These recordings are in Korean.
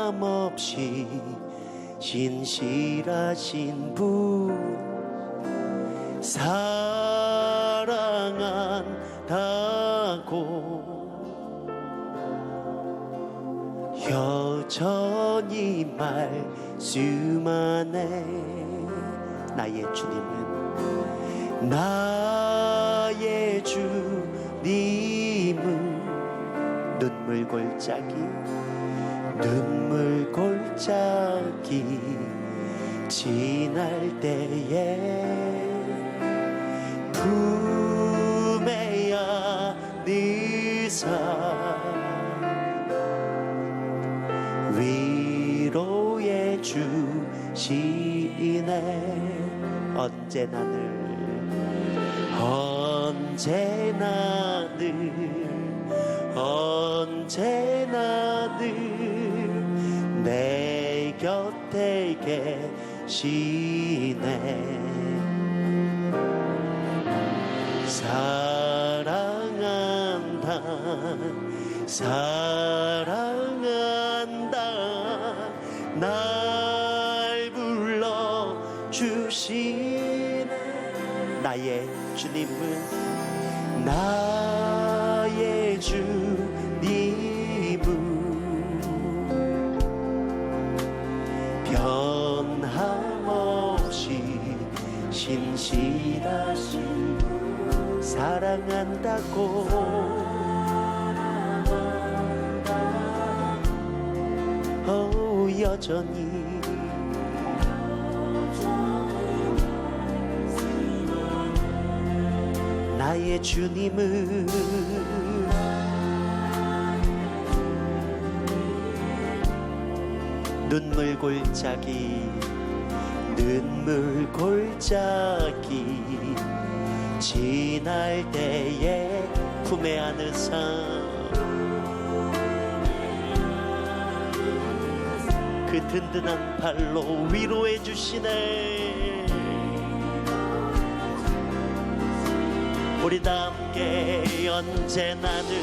변함없이 진실하신 분 사랑한다고 여전히 말씀하네. 나의 주님은 눈물 골짜기 지날 때에 품에 안으사 위로해 주시네. 언제나 늘 내 곁에 계시네. 사랑한다 날 불러주시네. 나의 주님은 변함없이 신실하신 사랑한다고 여전히 나의 주님은 눈물 골짜기 지날 때에 품에 안으사 그 든든한 팔로 위로해 주시네. 우리 다 함께 언제나 늘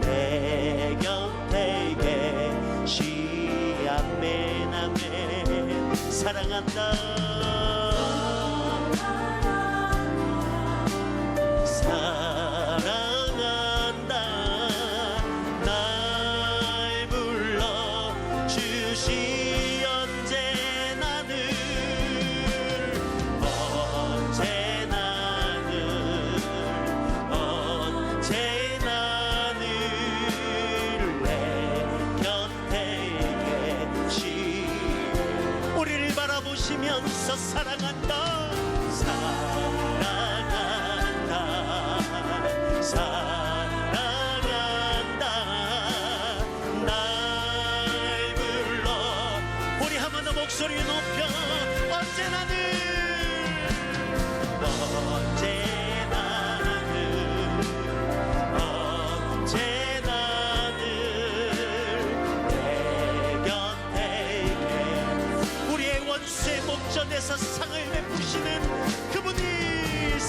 내 곁에 계시. 아멘 아멘. 사랑한다 날 불러주시. 언제나 늘 내 곁에 계시. 우리를 바라보시면서 사랑한다 날 불러. 우리 한 번 더 목소리 높여 언제나 늘 목전에서 상을 베푸시는 그분이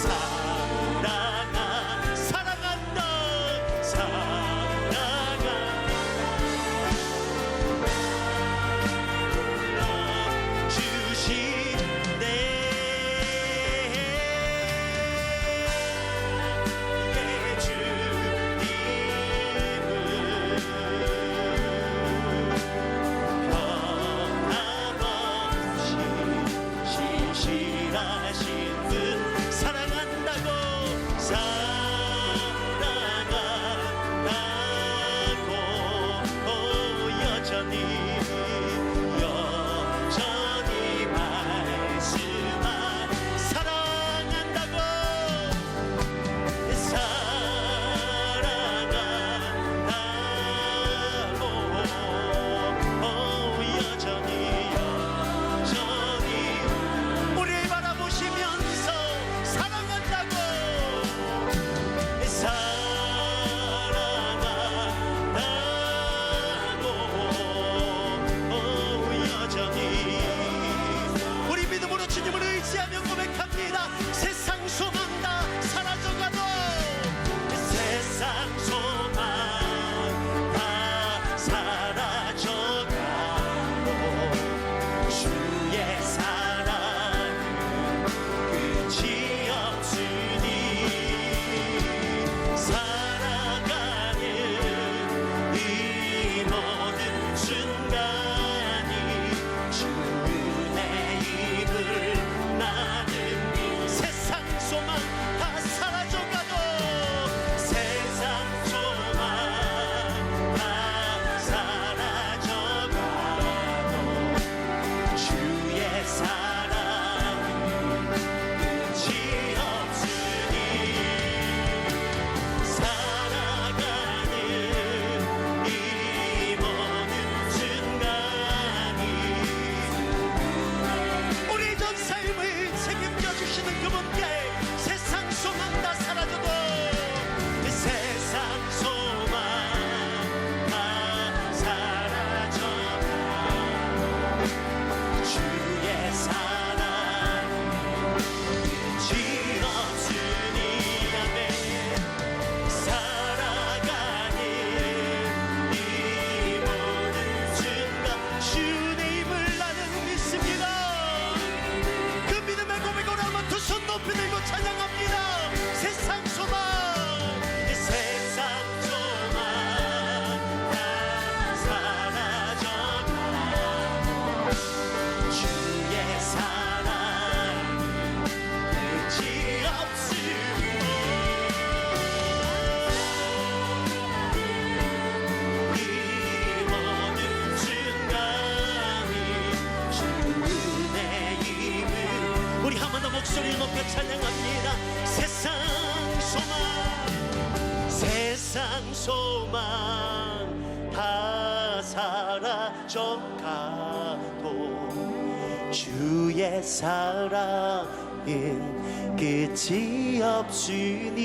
소망 다 사라져가도 주의 사랑은 끝이 없으니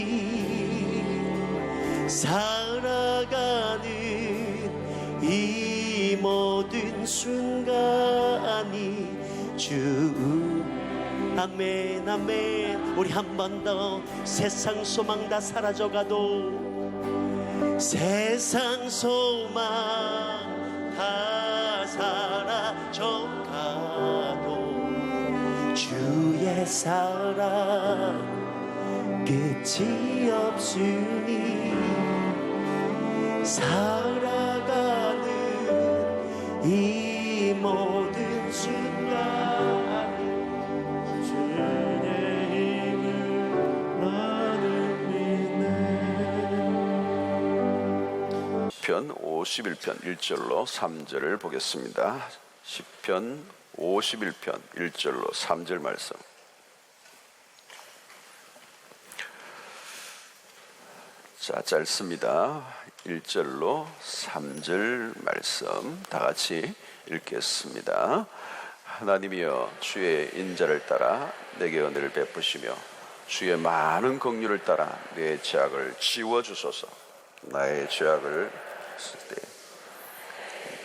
살아가는 이 모든 순간이 주 아멘 아멘. 우리 한 번 더 세상 소망 다 사라져가도 세상 소망 다 사라져가도 주의 사랑 끝이 없으니 살아가는 이 모든 순간이 주의 힘을 나는 믿네. 시편 51편 1절로 3절을 보겠습니다. 시편 51편 1절로 3절 말씀. 자, 짧습니다. 1절로 3절 말씀 다 같이 읽겠습니다. 하나님이여, 주의 인자를 따라 내게 은혜를 베푸시며 주의 많은 긍휼을 따라 내 죄악을 지워주소서. 나의 죄악을 쓸 때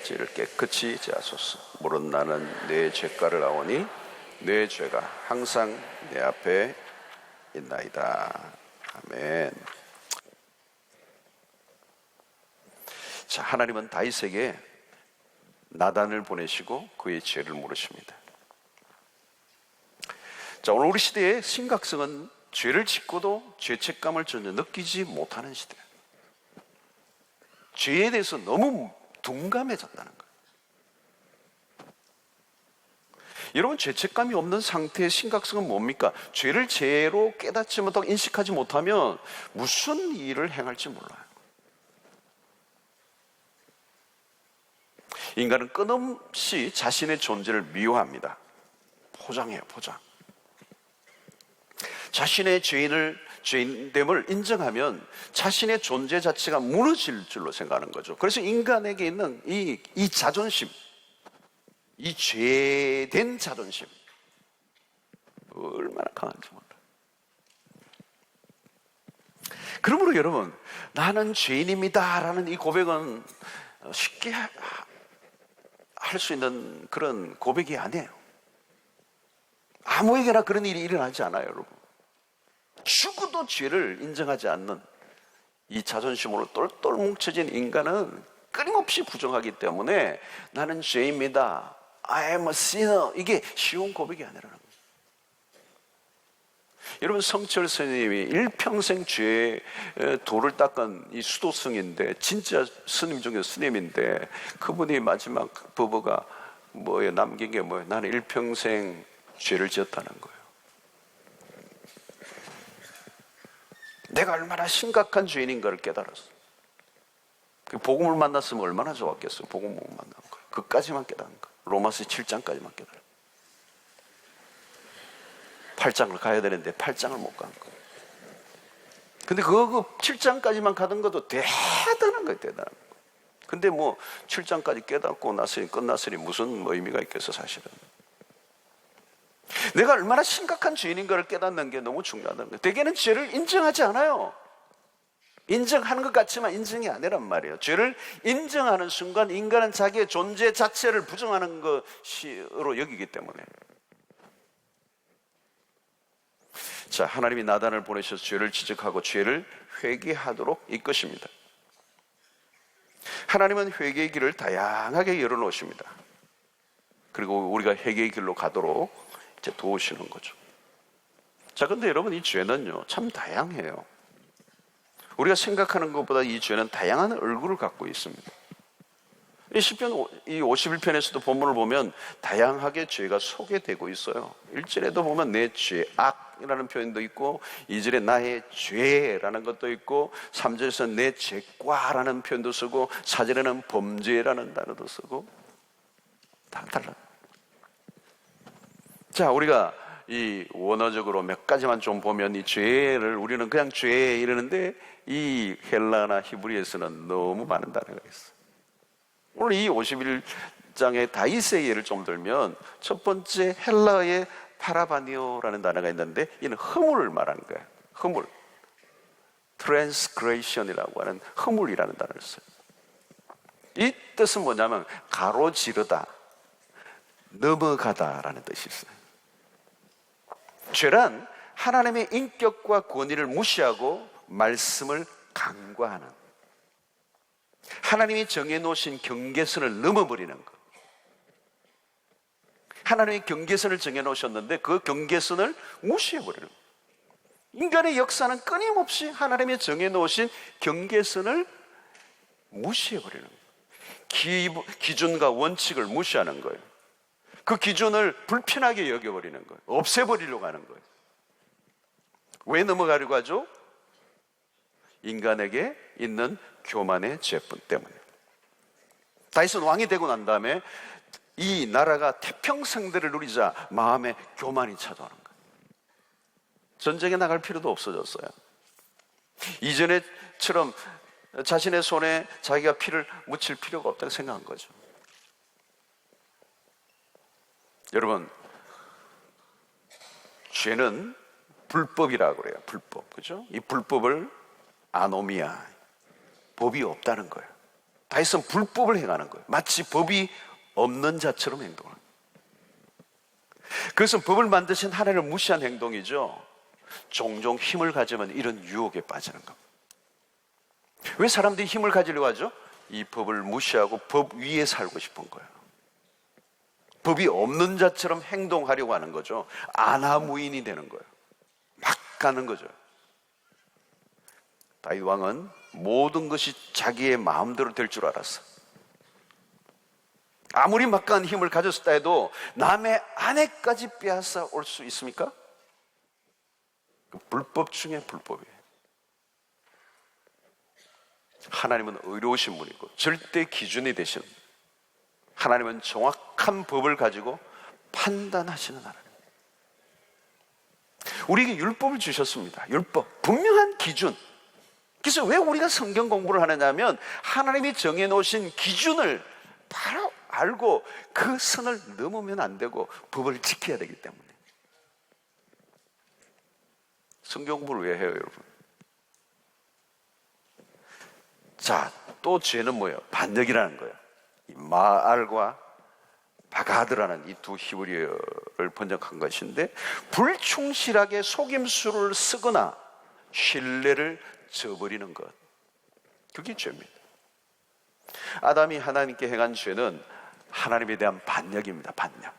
죄를 깨끗이 제하소서. 물은 나는 내 죄가를 아오니 내 죄가 항상 내 앞에 있나이다. 아멘. 자, 하나님은 다윗에게 나단을 보내시고 그의 죄를 물으십니다. 자, 오늘 우리 시대의 심각성은 죄를 짓고도 죄책감을 전혀 느끼지 못하는 시대. 죄에 대해서 너무 둔감해졌다는 거예요. 여러분, 죄책감이 없는 상태의 심각성은 뭡니까? 죄를 죄로 깨닫지 못하고 인식하지 못하면 무슨 일을 행할지 몰라요. 인간은 끊임없이 자신의 존재를 미워합니다. 포장해요, 포장. 자신의 죄인됨을 인정하면 자신의 존재 자체가 무너질 줄로 생각하는 거죠. 그래서 인간에게 있는 이 자존심, 이 죄된 자존심, 얼마나 강한지 몰라요. 그러므로 여러분, 나는 죄인입니다 라는 이 고백은 쉽게 할 수 있는 그런 고백이 아니에요. 아무에게나 그런 일이 일어나지 않아요, 여러분. 죽어도 죄를 인정하지 않는 이 자존심으로 똘똘 뭉쳐진 인간은 끊임없이 부정하기 때문에 나는 죄입니다, I am a sinner, 이게 쉬운 고백이 아니라는 거예요. 여러분, 성철 스님이 일평생 죄의 도를 닦은 이 수도승인데, 진짜 스님 중에 스님인데, 그분이 마지막 부부가 뭐에 남긴 게 뭐예요? 나는 일평생 죄를 지었다는 거예요. 내가 얼마나 심각한 죄인인가를 깨달았어. 그 복음을 만났으면 얼마나 좋았겠어요. 복음을 못 만난 거예요. 그까지만 깨달은 거예요. 로마서 7장까지만 깨달은 거예요. 8장을 가야 되는데 8장을 못 간 거예요. 근데 그 7장까지만 가던 것도 대단한 거예요, 대단한 거. 근데 뭐 7장까지 깨닫고 나서니 끝났으니 무슨 의미가 있겠어, 사실은. 내가 얼마나 심각한 죄인인가를 깨닫는 게 너무 중요하다는 거예요. 대개는 죄를 인정하지 않아요. 인정하는 것 같지만 인정이 아니란 말이에요. 죄를 인정하는 순간 인간은 자기의 존재 자체를 부정하는 것으로 여기기 때문에. 자, 하나님이 나단을 보내셔서 죄를 지적하고 죄를 회개하도록 이끄십니다. 하나님은 회개의 길을 다양하게 열어놓으십니다. 그리고 우리가 회개의 길로 가도록 이제 도우시는 거죠. 자, 근데 여러분, 이 죄는요 참 다양해요. 우리가 생각하는 것보다 이 죄는 다양한 얼굴을 갖고 있습니다. 이 시편 51편에서도 본문을 보면 다양하게 죄가 소개되고 있어요. 1절에도 보면 내 죄악이라는 표현도 있고, 2절에 나의 죄라는 것도 있고, 3절에서 내 죄과라는 표현도 쓰고, 4절에는 범죄라는 단어도 쓰고, 다 달라요. 자, 우리가 이 원어적으로 몇 가지만 좀 보면 이 죄를 우리는 그냥 죄 이러는데 이 헬라나 히브리에서는 너무 많은 단어가 있어요. 오늘 이 51장의 다윗의 예를 좀 들면 첫 번째 헬라의 파라바니오라는 단어가 있는데 이는 허물을 말하는 거예요. 허물. 트랜스그레이션이라고 하는 허물이라는 단어를 써요. 이 뜻은 뭐냐면 가로지르다, 넘어가다라는 뜻이 있어요. 죄란 하나님의 인격과 권위를 무시하고 말씀을 간과하는, 하나님이 정해놓으신 경계선을 넘어버리는 것. 하나님이 경계선을 정해놓으셨는데 그 경계선을 무시해버리는 것. 인간의 역사는 끊임없이 하나님이 정해놓으신 경계선을 무시해버리는 거예요. 기준과 원칙을 무시하는 거예요. 그 기준을 불편하게 여겨버리는 거예요. 없애버리려고 하는 거예요. 왜 넘어가려고 하죠? 인간에게 있는 교만의 죄뿐 때문에. 다윗은 왕이 되고 난 다음에 이 나라가 태평성대를 누리자 마음에 교만이 찾아오는 거예요. 전쟁에 나갈 필요도 없어졌어요. 이전에처럼 자신의 손에 자기가 피를 묻힐 필요가 없다고 생각한 거죠. 여러분, 죄는 불법이라고 그래요. 불법, 그죠? 이 불법을 아노미아, 법이 없다는 거예요. 다윗은 불법을 행하는 거예요. 마치 법이 없는 자처럼 행동하는 거예요. 그것은 법을 만드신 하나님을 무시한 행동이죠. 종종 힘을 가지면 이런 유혹에 빠지는 겁니다. 왜 사람들이 힘을 가지려고 하죠? 이 법을 무시하고 법 위에 살고 싶은 거예요. 법이 없는 자처럼 행동하려고 하는 거죠. 아나무인이 되는 거예요. 막 가는 거죠. 다윗 왕은 모든 것이 자기의 마음대로 될 줄 알았어. 아무리 막강한 힘을 가졌다 해도 남의 아내까지 빼앗아 올 수 있습니까? 불법 중에 불법이에요. 하나님은 의로우신 분이고 절대 기준이 되신, 하나님은 정확한 법을 가지고 판단하시는 하나님. 우리에게 율법을 주셨습니다. 율법, 분명한 기준. 그래서 왜 우리가 성경 공부를 하느냐면 하나님이 정해놓으신 기준을 바로 알고 그 선을 넘으면 안 되고 법을 지켜야 되기 때문에. 성경 공부를 왜 해요, 여러분? 자, 또 죄는 뭐예요? 반역이라는 거예요. 이 마알과 바가드라는 이 두 히브리어를 번역한 것인데, 불충실하게 속임수를 쓰거나 신뢰를 저버리는 것, 그게 죄입니다. 아담이 하나님께 행한 죄는 하나님에 대한 반역입니다. 반역.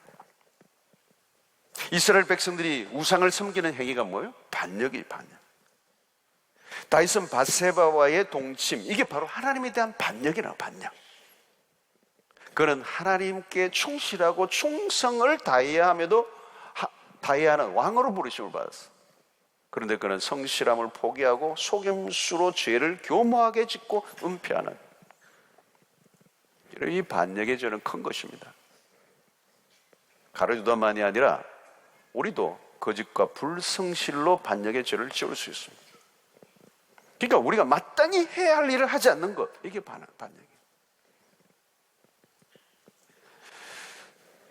이스라엘 백성들이 우상을 섬기는 행위가 뭐예요? 반역이 반역. 다윗은 밧세바와의 동침, 이게 바로 하나님에 대한 반역이라고. 반역. 그는 하나님께 충실하고 충성을 다해야 함에도 다해야 하는 왕으로 부르심을 받았어. 그런데 그는 성실함을 포기하고 속임수로 죄를 교모하게 짓고 은폐하는, 이 반역의 죄는 큰 것입니다. 가르주다만이 아니라 우리도 거짓과 불성실로 반역의 죄를 지을 수 있습니다. 그러니까 우리가 마땅히 해야 할 일을 하지 않는 것, 이게 반역이에요.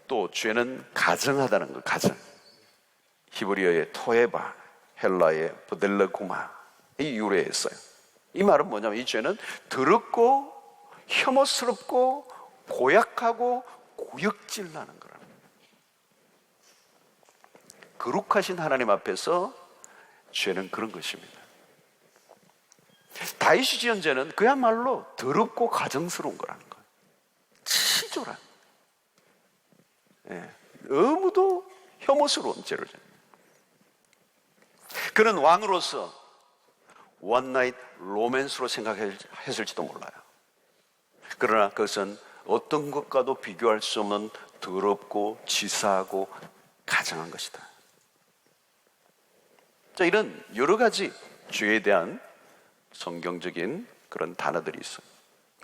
또 죄는 가증하다는 것. 가증. 히브리어의 토에바, 헬라의 보델레구마, 이 유래했어요. 이 말은 뭐냐면 이 죄는 더럽고 혐오스럽고 고약하고 구역질 나는 거라는 거예요. 거룩하신 하나님 앞에서 죄는 그런 것입니다. 다윗이 지은 죄는 그야말로 더럽고 가증스러운 거라는 거예요. 치졸한, 너무도 혐오스러운 죄를 져요. 그는 왕으로서 원나잇 로맨스로 생각했을지도 몰라요. 그러나 그것은 어떤 것과도 비교할 수 없는 더럽고 치사하고 가증한 것이다. 자, 이런 여러 가지 죄에 대한 성경적인 그런 단어들이 있어요.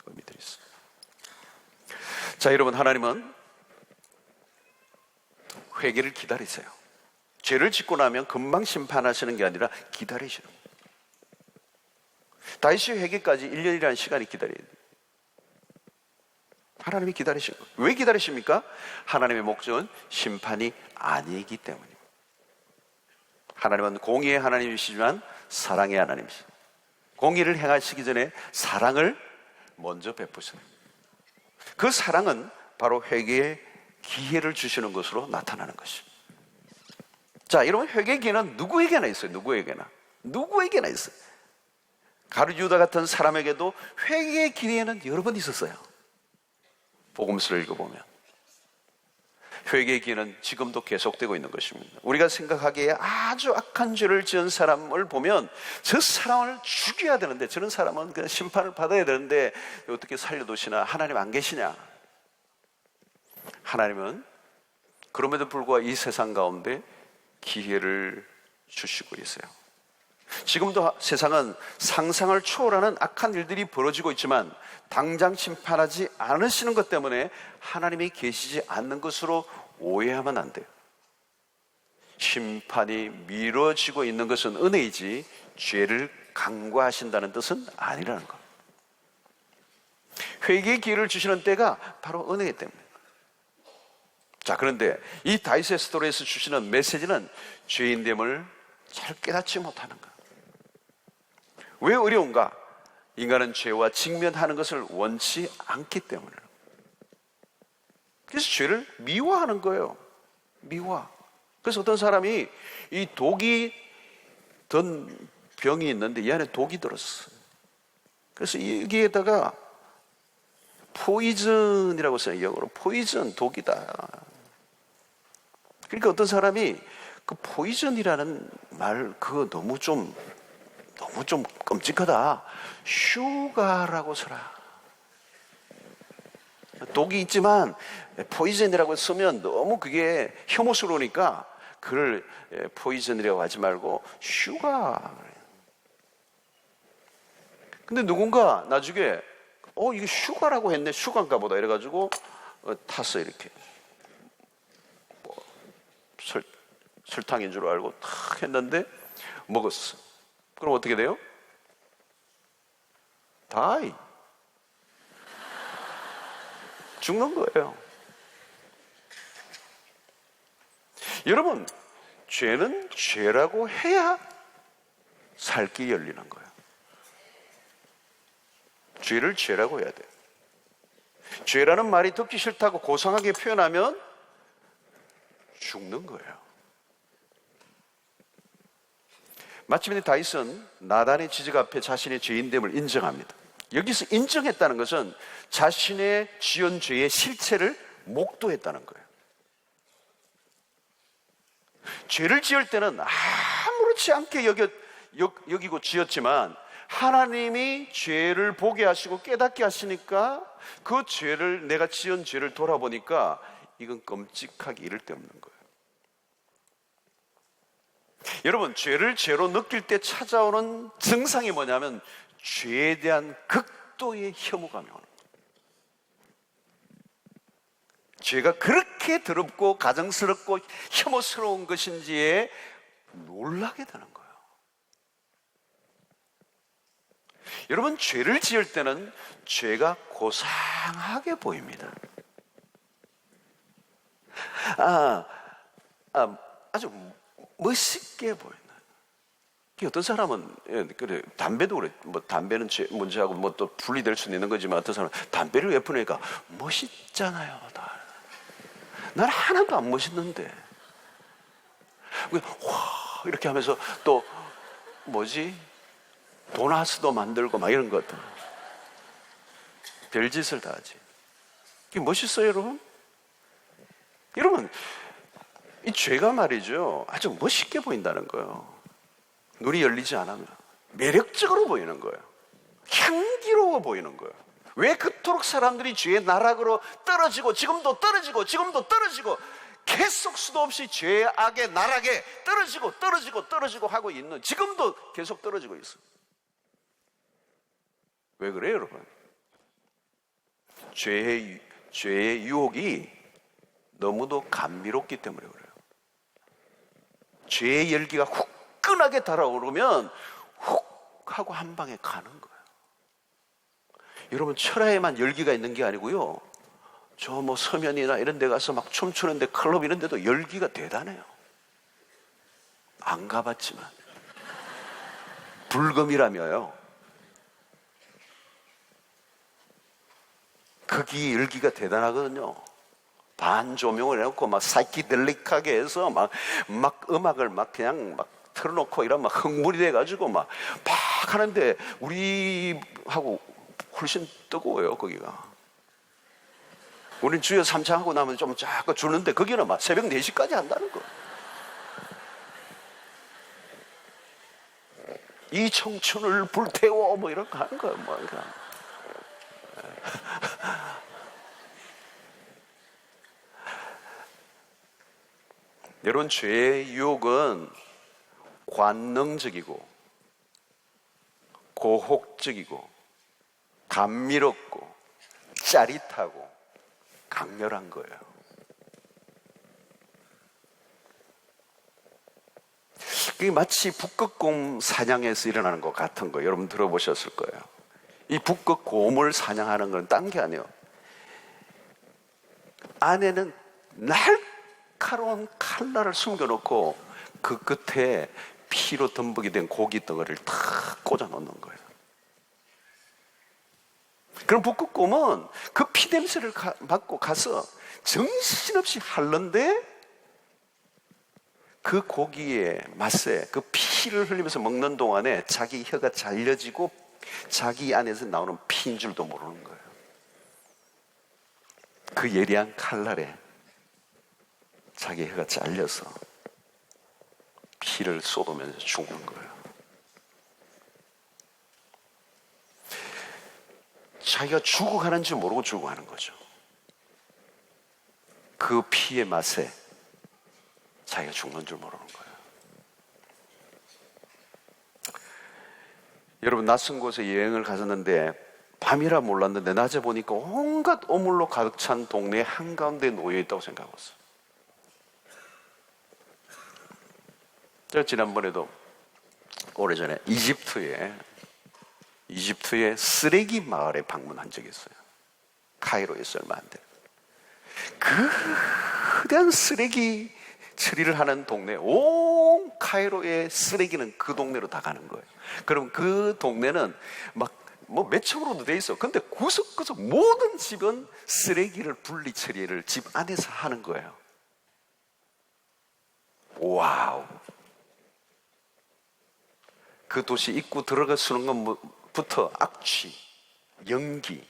의미들이 있어요. 자, 여러분, 하나님은 회개를 기다리세요. 죄를 짓고 나면 금방 심판하시는 게 아니라 기다리시는 거예요. 다윗이 회개까지 1년이라는 시간이 기다려야 돼요. 하나님이 기다리신 거예요. 왜 기다리십니까? 하나님의 목적은 심판이 아니기 때문입니다. 하나님은 공의의 하나님이시지만 사랑의 하나님이시죠. 공의를 행하시기 전에 사랑을 먼저 베푸세요. 그 사랑은 바로 회개의 기회를 주시는 것으로 나타나는 것입니다. 자, 여러분, 회개의 기회는 누구에게나 있어요. 누구에게나 있어요. 가룟 유다 같은 사람에게도 회개의 기회는 여러 번 있었어요. 복음서를 읽어보면 회개의 기회는 지금도 계속되고 있는 것입니다. 우리가 생각하기에 아주 악한 죄를 지은 사람을 보면 저 사람을 죽여야 되는데, 저런 사람은 그냥 심판을 받아야 되는데 어떻게 살려두시나, 하나님 안 계시냐. 하나님은 그럼에도 불구하고 이 세상 가운데 기회를 주시고 있어요. 지금도 세상은 상상을 초월하는 악한 일들이 벌어지고 있지만 당장 심판하지 않으시는 것 때문에 하나님이 계시지 않는 것으로 오해하면 안 돼요. 심판이 미뤄지고 있는 것은 은혜이지 죄를 간과하신다는 뜻은 아니라는 것. 회개의 기회를 주시는 때가 바로 은혜이기 때문에. 자, 그런데 이 다윗의 스토리에서 주시는 메시지는 죄인됨을 잘 깨닫지 못하는 것. 왜 어려운가? 인간은 죄와 직면하는 것을 원치 않기 때문에. 그래서 죄를 미워하는 거예요. 미워. 그래서 어떤 사람이 이 독이 든 병이 있는데 이 안에 독이 들었어. 그래서 여기에다가 포이즌이라고 써요. 영어로 포이즌, 독이다. 그러니까 어떤 사람이 그 포이즌이라는 말 그거 너무 좀 끔찍하다. 슈가라고 써라. 독이 있지만 포이즌이라고 쓰면 너무 그게 혐오스러우니까 그를 포이즌이라고 하지 말고 슈가. 근데 누군가 나중에 이게 슈가라고 했네. 슈가인가 보다 이래가지고 탔어. 이렇게 설탕인 줄 알고 탁 했는데 먹었어. 그럼 어떻게 돼요? 다이. 죽는 거예요. 여러분, 죄는 죄라고 해야 살 길이 열리는 거예요. 죄를 죄라고 해야 돼요. 죄라는 말이 듣기 싫다고 고상하게 표현하면 죽는 거예요. 마침내 다윗은 나단의 지적 앞에 자신의 죄인됨을 인정합니다. 여기서 인정했다는 것은 자신의 지은 죄의 실체를 목도했다는 거예요. 죄를 지을 때는 아무렇지 않게 여기고 지었지만 하나님이 죄를 보게 하시고 깨닫게 하시니까 그 죄를, 내가 지은 죄를 돌아보니까 이건 끔찍하기 이를 데 없는 거예요. 여러분, 죄를 죄로 느낄 때 찾아오는 증상이 뭐냐면 죄에 대한 극도의 혐오감이 오는 거예요. 죄가 그렇게 더럽고 가증스럽고 혐오스러운 것인지에 놀라게 되는 거예요. 여러분, 죄를 지을 때는 죄가 고상하게 보입니다. 아주 멋있게 보이는. 어떤 사람은 그래, 담배도 그래. 담배는 문제하고 또 분리될 수는 있는 거지만 어떤 사람은 담배를 왜 피우니까 멋있잖아요. 난 하나도 안 멋있는데. 와 이렇게 하면서 또 도나스도 만들고 막 이런 것들. 별짓을 다 하지. 이게 멋있어요, 여러분? 여러분, 이 죄가 말이죠, 아주 멋있게 보인다는 거예요. 눈이 열리지 않으면 매력적으로 보이는 거예요. 향기로워 보이는 거예요. 왜 그토록 사람들이 죄의 나락으로 떨어지고 지금도 떨어지고 계속 수도 없이 죄의 악의 나락에 떨어지고 하고 있는, 지금도 계속 떨어지고 있어요. 왜 그래요, 여러분? 죄의 유혹이 너무도 감미롭기 때문에 그래요. 죄의 열기가 후끈하게 달아오르면 훅 하고 한 방에 가는 거예요. 여러분, 철야에만 열기가 있는 게 아니고요, 저 뭐 서면이나 이런 데 가서 막 춤추는데, 클럽 이런 데도 열기가 대단해요. 안 가봤지만 불금이라며요. 거기 열기가 대단하거든요. 반조명을 해놓고 막 사이키델릭하게 해서 막 음악을 막 그냥 막 틀어놓고 이러면 막 흥분이 돼가지고 막 하는데, 우리하고 훨씬 뜨거워요 거기가. 우린 주여 삼창하고 나면 좀 자꾸 주는데, 거기는 막 새벽 4시까지 한다는 거. 이 청춘을 불태워 뭐 이런 거 하는 거예요. 뭐 이런. 여러분, 죄의 유혹은 관능적이고 고혹적이고 감미롭고 짜릿하고 강렬한 거예요. 그게 마치 북극곰 사냥에서 일어나는 것 같은 거, 여러분 들어보셨을 거예요. 이 북극곰을 사냥하는 건 딴 게 아니에요. 안에는 날카로운 칼날을 숨겨놓고 그 끝에 피로 덤벅이 된 고기 덩어리를 탁 꽂아 놓는 거예요. 그럼 북극곰은 그 피 냄새를 맡고 가서 정신없이 핥는데, 그 고기의 맛에 그 피를 흘리면서 먹는 동안에 자기 혀가 잘려지고 자기 안에서 나오는 피인 줄도 모르는 거예요. 그 예리한 칼날에 자기 혀가 잘려서 피를 쏟으면서 죽는 거예요. 자기가 죽어가는 줄 모르고 죽어가는 거죠. 그 피의 맛에 자기가 죽는 줄 모르는 거예요. 여러분, 낯선 곳에 여행을 가셨는데 밤이라 몰랐는데 낮에 보니까 온갖 오물로 가득 찬 동네 한가운데 놓여 있다고 생각했어요. 제가 지난번에도 오래전에 이집트의 쓰레기 마을에 방문한 적이 있어요. 카이로에서 얼마 안 돼요. 거대한 쓰레기 처리를 하는 동네, 온 카이로의 쓰레기는 그 동네로 다 가는 거예요. 그럼 그 동네는 막 뭐 몇 층으로도 돼 있어. 근데 구석구석 모든 집은 쓰레기를 분리 처리를 집 안에서 하는 거예요. 와우. 그 도시 입구 들어가 쓰는 것부터 악취, 연기.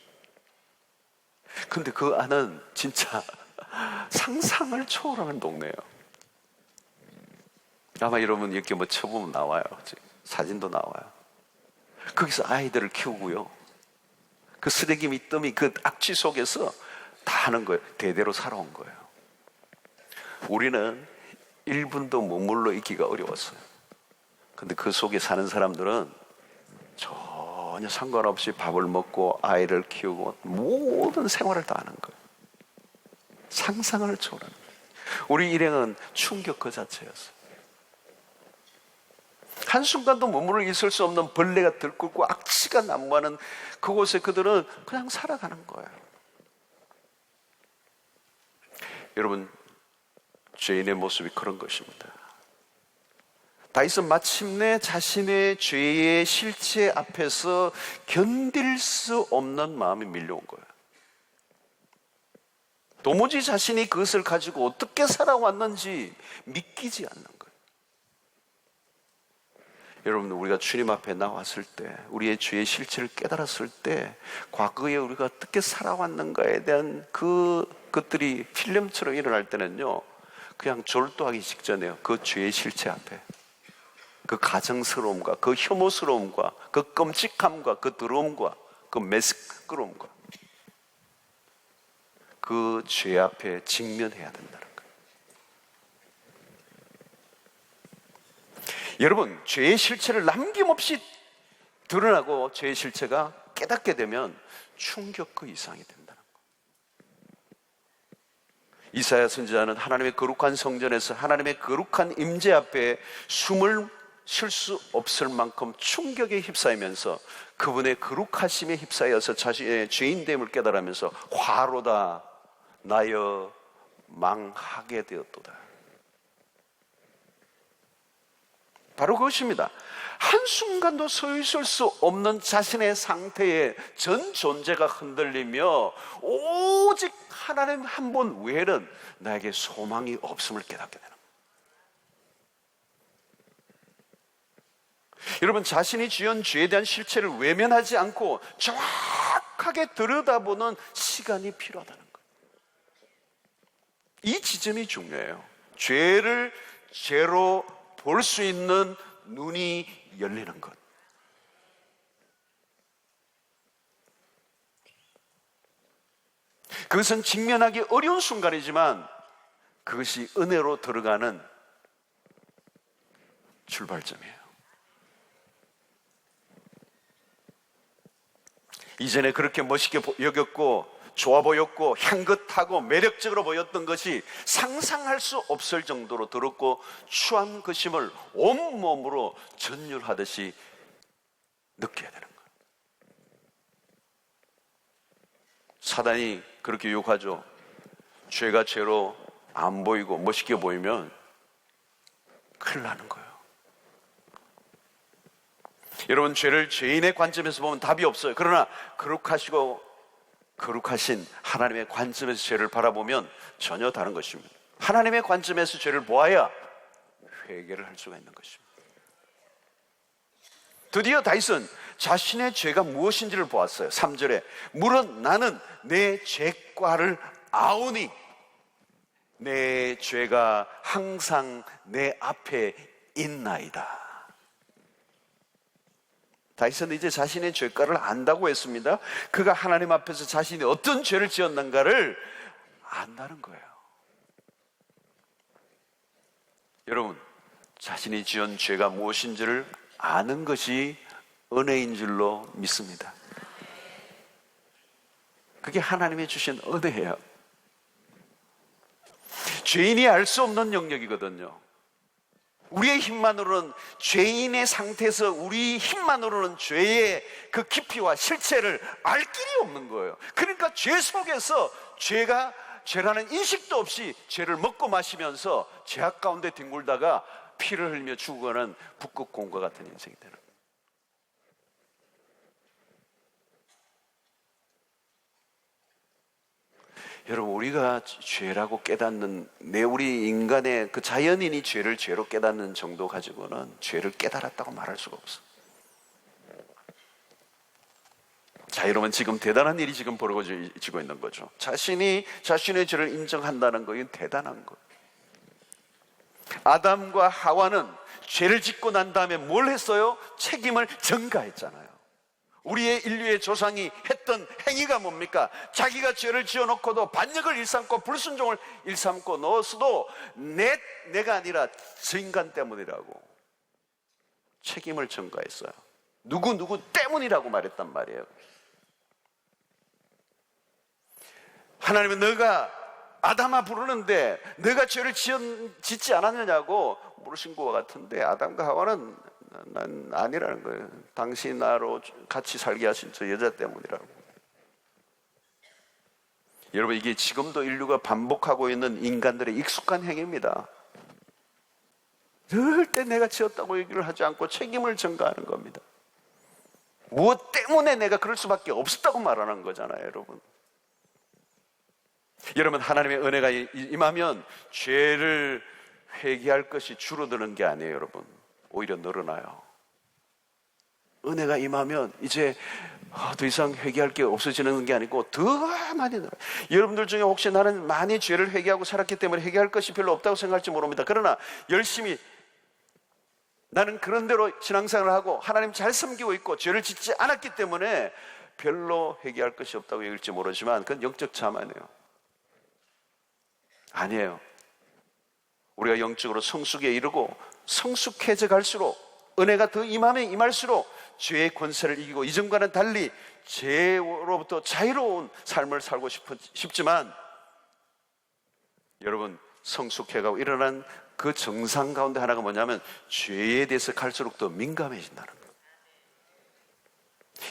근데 그 안은 진짜 상상을 초월하는 동네예요. 아마 여러분 이렇게 뭐 쳐보면 나와요. 사진도 나와요. 거기서 아이들을 키우고요, 그 쓰레기 밑더미 그 악취 속에서 다 하는 거예요. 대대로 살아온 거예요. 우리는 1분도 머물러 있기가 어려웠어요. 근데 그 속에 사는 사람들은 전혀 상관없이 밥을 먹고 아이를 키우고 모든 생활을 다 하는 거예요. 상상을 초월하는 거예요. 우리 일행은 충격 그 자체였어요. 한순간도 머무르 있을 수 없는 벌레가 들끓고 악취가 난무하는 그곳에 그들은 그냥 살아가는 거예요. 여러분, 죄인의 모습이 그런 것입니다. 다윗은 마침내 자신의 죄의 실체 앞에서 견딜 수 없는 마음이 밀려온 거예요. 도무지 자신이 그것을 가지고 어떻게 살아왔는지 믿기지 않는 거예요. 여러분, 우리가 주님 앞에 나왔을 때, 우리의 죄의 실체를 깨달았을 때, 과거에 우리가 어떻게 살아왔는가에 대한 그것들이 필름처럼 일어날 때는요, 그냥 졸도하기 직전에요. 그 죄의 실체 앞에 그 가정스러움과 그 혐오스러움과 그 끔찍함과 그 더러움과 그 매스끄러움과 그 죄 앞에 직면해야 된다는 거예요. 여러분, 죄의 실체를 남김없이 드러나고 죄의 실체가 깨닫게 되면 충격 그 이상이 된다는 거예요. 이사야 선지자는 하나님의 거룩한 성전에서 하나님의 거룩한 임재 앞에 숨을 쉴 수 없을 만큼 충격에 휩싸이면서 그분의 거룩하심에 휩싸여서 자신의 죄인됨을 깨달으면서 화로다 나여 망하게 되었도다. 바로 그것입니다. 한순간도 서 있을 수 없는 자신의 상태에 전 존재가 흔들리며 오직 하나님 한 분 외에는 나에게 소망이 없음을 깨닫게 되는 거예요. 여러분, 자신이 지은 죄에 대한 실체를 외면하지 않고 정확하게 들여다보는 시간이 필요하다는 거예요. 이 지점이 중요해요. 죄를 죄로 볼 수 있는 눈이 열리는 것. 그것은 직면하기 어려운 순간이지만 그것이 은혜로 들어가는 출발점이에요. 이전에 그렇게 멋있게 여겼고 좋아 보였고 향긋하고 매력적으로 보였던 것이 상상할 수 없을 정도로 더럽고 추한 것임을 온몸으로 전율하듯이 느껴야 되는 거예요. 사단이 그렇게 유혹하죠. 죄가 죄로 안 보이고 멋있게 보이면 큰일 나는 거예요. 여러분, 죄를 죄인의 관점에서 보면 답이 없어요. 그러나 거룩하신 하나님의 관점에서 죄를 바라보면 전혀 다른 것입니다. 하나님의 관점에서 죄를 보아야 회개를 할 수가 있는 것입니다. 드디어 다윗은 자신의 죄가 무엇인지를 보았어요. 3절에 무릇 나는 내 죄과를 아오니 내 죄가 항상 내 앞에 있나이다. 다윗은 이제 자신의 죄과를 안다고 했습니다. 그가 하나님 앞에서 자신이 어떤 죄를 지었는가를 안다는 거예요. 여러분, 자신이 지은 죄가 무엇인지를 아는 것이 은혜인 줄로 믿습니다. 그게 하나님이 주신 은혜예요. 죄인이 알 수 없는 영역이거든요. 우리의 힘만으로는, 죄인의 상태에서 우리 힘만으로는 죄의 그 깊이와 실체를 알 길이 없는 거예요. 그러니까 죄 속에서 죄라는 인식도 없이 죄를 먹고 마시면서 죄악 가운데 뒹굴다가 피를 흘리며 죽어가는 북극곰과 같은 인생이 되는 거예요. 여러분, 우리가 죄라고 깨닫는, 우리 인간의 그 자연인이 죄를 죄로 깨닫는 정도 가지고는 죄를 깨달았다고 말할 수가 없어. 자, 여러분, 지금 대단한 일이 지금 벌어지고 있는 거죠. 자신의 죄를 인정한다는 거, 이건 대단한 거예요. 아담과 하와는 죄를 짓고 난 다음에 뭘 했어요? 책임을 전가했잖아요. 우리의 인류의 조상이 했던 행위가 뭡니까? 자기가 죄를 지어놓고도 반역을 일삼고 불순종을 일삼고 넣었어도 내가 아니라 저 인간 때문이라고 책임을 전가했어요. 누구 때문이라고 말했단 말이에요. 하나님은 너가 아담아 부르는데 너가 죄를 짓지 않았느냐고 물으신 것과 같은데, 아담과 하와는 난 아니라는 거예요. 당신이 나로 같이 살게 하신 저 여자 때문이라고. 여러분, 이게 지금도 인류가 반복하고 있는 인간들의 익숙한 행위입니다. 절대 내가 지었다고 얘기를 하지 않고 책임을 전가하는 겁니다. 무엇 때문에 내가 그럴 수밖에 없었다고 말하는 거잖아요, 여러분. 여러분, 하나님의 은혜가 임하면 죄를 회개할 것이 줄어드는 게 아니에요, 여러분. 오히려 늘어나요. 은혜가 임하면 이제 더 이상 회개할 게 없어지는 게 아니고 더 많이 늘어요. 여러분들 중에 혹시 나는 많이 죄를 회개하고 살았기 때문에 회개할 것이 별로 없다고 생각할지 모릅니다. 그러나 열심히 나는 그런 대로 신앙생활을 하고 하나님 잘 섬기고 있고 죄를 짓지 않았기 때문에 별로 회개할 것이 없다고 얘기할지 모르지만 그건 영적 자만이에요. 아니에요. 우리가 영적으로 성숙에 이르고 성숙해져 갈수록, 은혜가 더 임하면 임할수록 죄의 권세를 이기고 이전과는 달리 죄로부터 자유로운 삶을 살고 싶지만 여러분, 성숙해가고 일어난 그 정상 가운데 하나가 뭐냐면 죄에 대해서 갈수록 더 민감해진다는 거예요.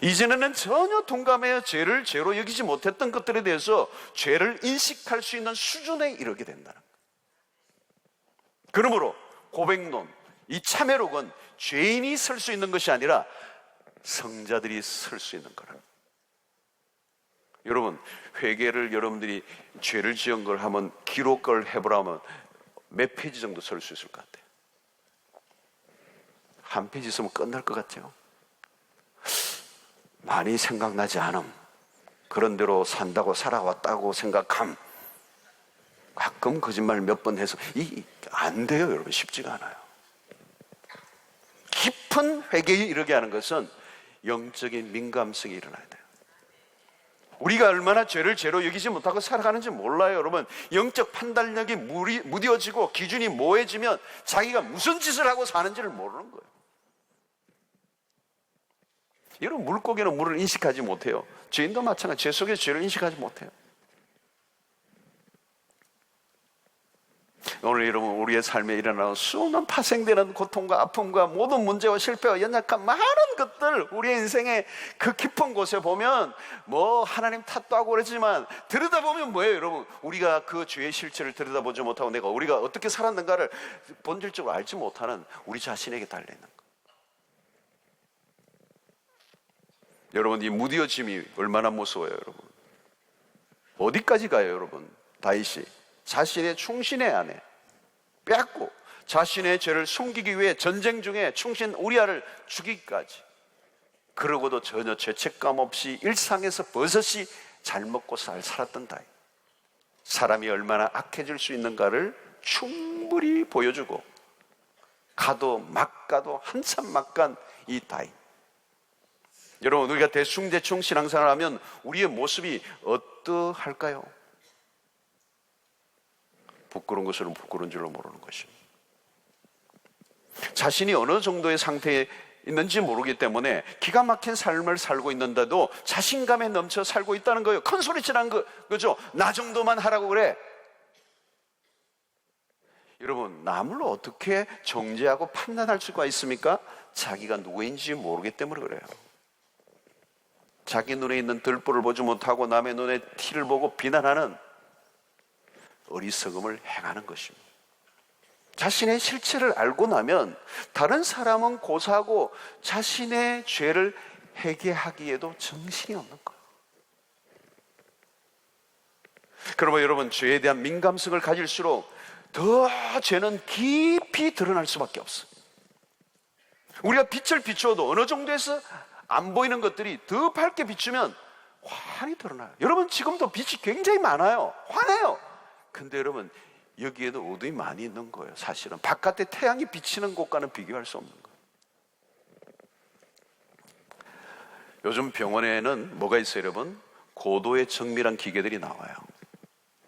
이전에는 전혀 동감해 죄를 죄로 여기지 못했던 것들에 대해서 죄를 인식할 수 있는 수준에 이르게 된다는 거예요. 그러므로 고백론, 이 참회록은 죄인이 설 수 있는 것이 아니라 성자들이 설 수 있는 거라는. 여러분, 회개를 여러분들이 죄를 지은 걸 하면 기록을 해보라면 몇 페이지 정도 설 수 있을 것 같아요? 한 페이지 쓰면 끝날 것 같아요. 많이 생각나지 않음. 그런 대로 산다고 살아왔다고 생각함. 가끔 거짓말 몇 번 해서 안 돼요. 여러분, 쉽지가 않아요. 깊은 회개에 이르게 하는 것은 영적인 민감성이 일어나야 돼요. 우리가 얼마나 죄를 죄로 여기지 못하고 살아가는지 몰라요. 여러분, 영적 판단력이 무뎌지고 기준이 모호해지면 자기가 무슨 짓을 하고 사는지를 모르는 거예요. 여러분, 물고기는 물을 인식하지 못해요. 죄인도 마찬가지. 죄 속에서 죄를 인식하지 못해요. 오늘 여러분, 우리의 삶에 일어나는 수많은 파생되는 고통과 아픔과 모든 문제와 실패와 연약한 많은 것들, 우리의 인생의 그 깊은 곳에 보면 뭐 하나님 탓도 하고 그러지만 들여다보면 뭐예요? 여러분, 우리가 그 죄의 실체를 들여다보지 못하고 우리가 어떻게 살았는가를 본질적으로 알지 못하는 우리 자신에게 달려있는 거예요. 여러분, 이 무뎌짐이 얼마나 무서워요. 여러분, 어디까지 가요? 여러분, 다윗이 자신의 충신의 아내 빼앗고 자신의 죄를 숨기기 위해 전쟁 중에 충신 우리아를 죽이기까지, 그러고도 전혀 죄책감 없이 일상에서 버섯이 잘 먹고 잘 살았던 다윗. 사람이 얼마나 악해질 수 있는가를 충분히 보여주고 가도 막 가도 한참 막 간 이 다윗. 여러분, 우리가 대충 신앙생활을 하면 우리의 모습이 어떠할까요? 부끄러운 것은 부끄러운 줄로 모르는 것입니다. 자신이 어느 정도의 상태에 있는지 모르기 때문에 기가 막힌 삶을 살고 있는데도 자신감에 넘쳐 살고 있다는 거예요. 큰 소리치는 거죠. 나 정도만 하라고 그래. 여러분, 남을 어떻게 정죄하고 판단할 수가 있습니까? 자기가 누구인지 모르기 때문에 그래요. 자기 눈에 있는 들보를 보지 못하고 남의 눈에 티를 보고 비난하는 어리석음을 행하는 것입니다. 자신의 실체를 알고 나면 다른 사람은 고사하고 자신의 죄를 회개하기에도 정신이 없는 거예요. 그러면 여러분, 죄에 대한 민감성을 가질수록 더 죄는 깊이 드러날 수밖에 없어요. 우리가 빛을 비추어도 어느 정도에서 안 보이는 것들이 더 밝게 비추면 환히 드러나요. 여러분, 지금도 빛이 굉장히 많아요. 환해요. 근데 여러분, 여기에도 어둠이 많이 있는 거예요. 사실은 바깥에 태양이 비치는 곳과는 비교할 수 없는 거예요. 요즘 병원에는 뭐가 있어요, 여러분? 고도의 정밀한 기계들이 나와요.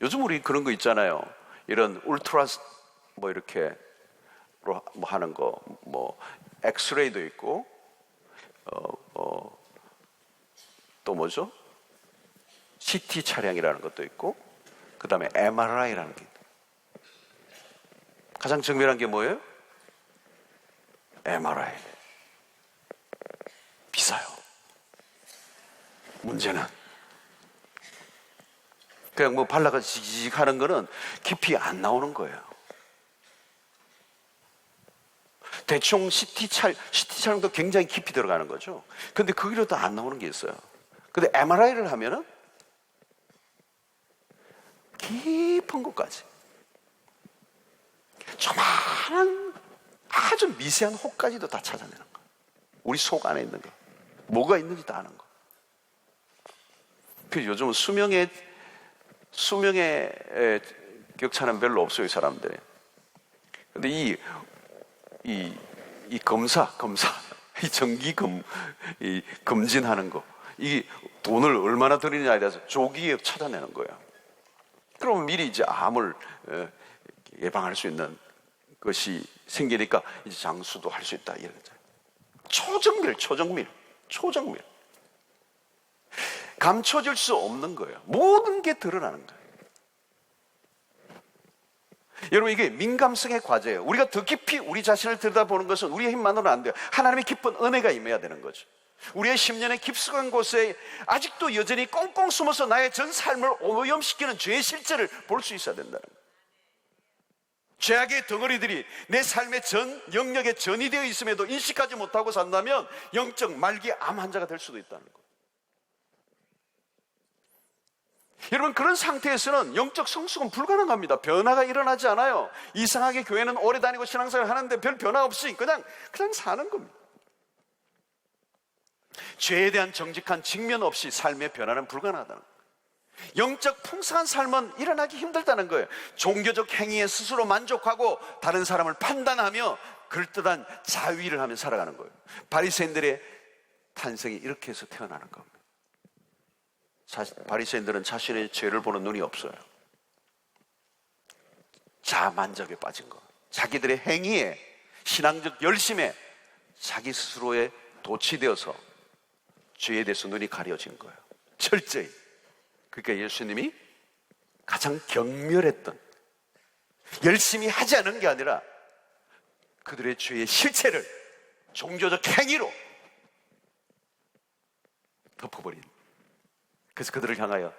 요즘 우리 그런 거 있잖아요. 이런 울트라 뭐 이렇게 뭐 하는 거, 뭐 엑스레이도 있고, 또 뭐죠? CT 차량이라는 것도 있고, 그 다음에 MRI라는 게 있다. 가장 정밀한 게 뭐예요? MRI. 비싸요. 문제는 그냥 뭐 발라가 지직 하는 거는 깊이 안 나오는 거예요. 대충 CT 촬영도 굉장히 깊이 들어가는 거죠. 근데 거기로도 안 나오는 게 있어요. 근데 MRI를 하면은 깊은 곳까지 조만한 아주 미세한 혹까지도 다 찾아내는 거예요. 우리 속 안에 있는 거, 뭐가 있는지 다 아는 거. 그 요즘은 수명의 격차는 별로 없어요, 이 사람들이. 근데 이 검사, 이 정기 검진하는 거, 이 돈을 얼마나 들이냐에 대해서 조기에 찾아내는 거예요. 그러면 미리 이제 암을 예방할 수 있는 것이 생기니까 이제 장수도 할 수 있다, 이런 거죠. 초정밀. 감춰질 수 없는 거예요. 모든 게 드러나는 거예요. 여러분, 이게 민감성의 과제예요. 우리가 더 깊이 우리 자신을 들여다보는 것은 우리의 힘만으로는 안 돼요. 하나님의 깊은 은혜가 임해야 되는 거죠. 우리의 심년의 깊숙한 곳에 아직도 여전히 꽁꽁 숨어서 나의 전 삶을 오염시키는 죄의 실체를 볼 수 있어야 된다는 거예요. 죄악의 덩어리들이 내 삶의 전 영역에 전이 되어 있음에도 인식하지 못하고 산다면 영적 말기 암 환자가 될 수도 있다는 거예요. 여러분, 그런 상태에서는 영적 성숙은 불가능합니다. 변화가 일어나지 않아요. 이상하게 교회는 오래 다니고 신앙생활 하는데 별 변화 없이 그냥 사는 겁니다. 죄에 대한 정직한 직면 없이 삶의 변화는 불가능하다는 거예요. 영적 풍성한 삶은 일어나기 힘들다는 거예요. 종교적 행위에 스스로 만족하고 다른 사람을 판단하며 그럴듯한 자위를 하며 살아가는 거예요. 바리새인들의 탄생이 이렇게 해서 태어나는 겁니다. 바리새인들은 자신의 죄를 보는 눈이 없어요. 자만족에 빠진 거, 자기들의 행위에, 신앙적 열심에 자기 스스로에 도취되어서 죄에 대해서 눈이 가려진 거예요. 철저히. 그러니까 예수님이 가장 경멸했던, 열심히 하지 않은 게 아니라 그들의 죄의 실체를 종교적 행위로 덮어버린, 그래서 그들을 향하여